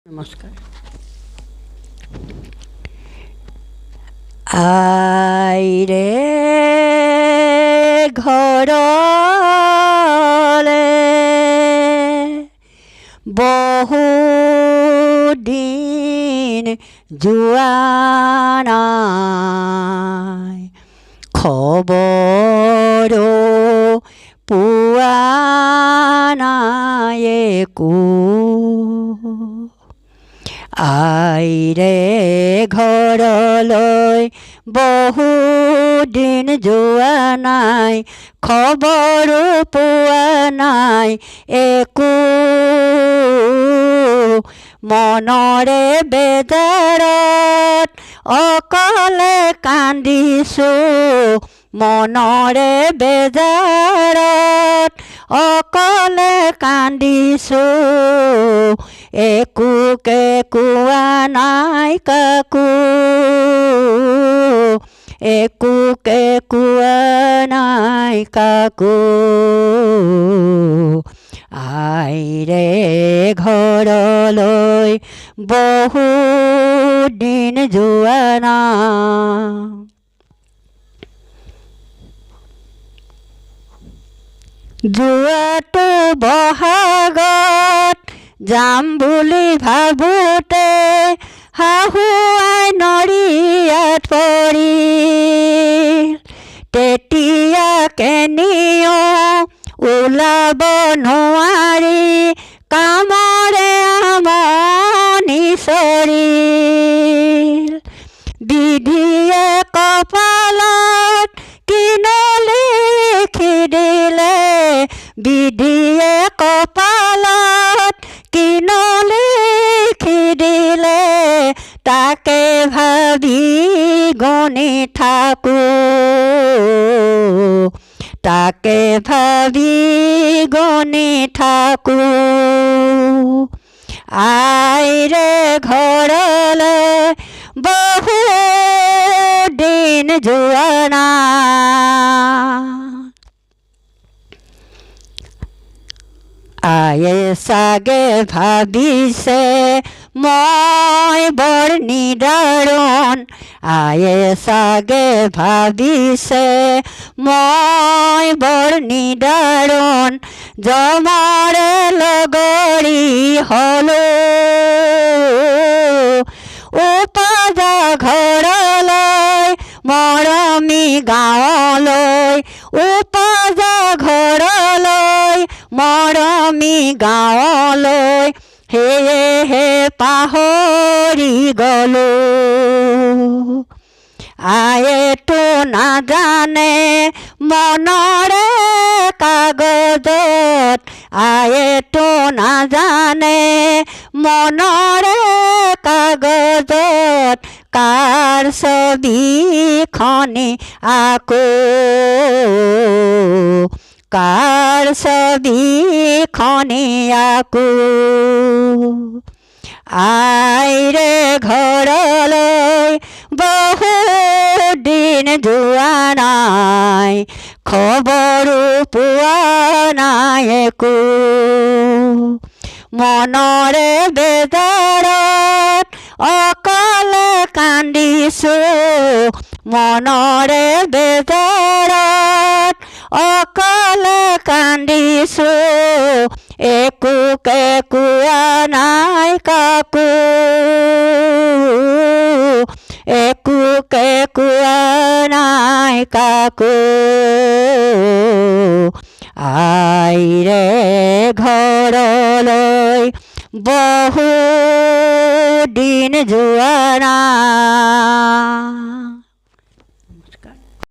নমস্কাৰ। আইৰে ঘৰলে বহুদিন যোৱা নাই, খবৰো পোৱা নাই একো। আইৰে ঘৰলৈ বহুদিন যোৱা নাই, খবৰো পোৱা নাই একো। মনৰে বেজাৰত অকলে কান্দিছোঁ, মনৰে বেজাৰত অকলে কান্দিছোঁ। একোকে কোৱা নাই কাকো, একোকে কোৱা নাই কাকো। আইৰে ঘৰলৈ বহুদিন যোৱা নাই। যোৱাটো বহাগত যাম বুলি ভাবোতে শাহু আই নৰিয়াত পৰিল। তেতিয়া কেনিও ওলাব নোৱাৰি কামৰে আমনি চৰিল। বিধিয়ে কপালত কিনো লিখি দিলে, বিধিয়ে কপালত কিনো লিখি দিলে, তাকে ভাবি গণি থাকোঁ, তাকে ভাবি গণি থাকোঁ। আইৰে ঘৰলৈ বহুদিন যোৱা নাই। আয়ে চাগে ভাবিছে মই বৰ নিদাৰুণ, আয়ে চাগে ভাবিছে মই বৰ নিদাৰুণ, জমৰে লগৰী হ'লোঁ। উপাজা ঘৰলৈ মৰমী গাঁৱলৈ, উপাজা ঘৰলৈ মৰমী গাঁৱলৈ, সেয়েহে পাহৰি গলোঁ। আয়েতো নাজানে মনৰে কাগজত, আয়েতো নাজানে মনৰে কাগজত, কাৰ ছবিখনি আকৌ, কাৰ ছবিখনি আকৌ। আইৰে ঘৰলৈ বহুদিন যোৱা নাই, খবৰো পোৱা নাই একো। মনৰে বেজাৰত অকলে কান্দিছোঁ, মনৰে বেজাৰত অকলে কান্দিছোঁ। একোকে কোৱা নাই কাকো, একোকে কোৱা নাই কাকো। আইৰে ঘৰলৈ বহুদিন যোৱা নাই।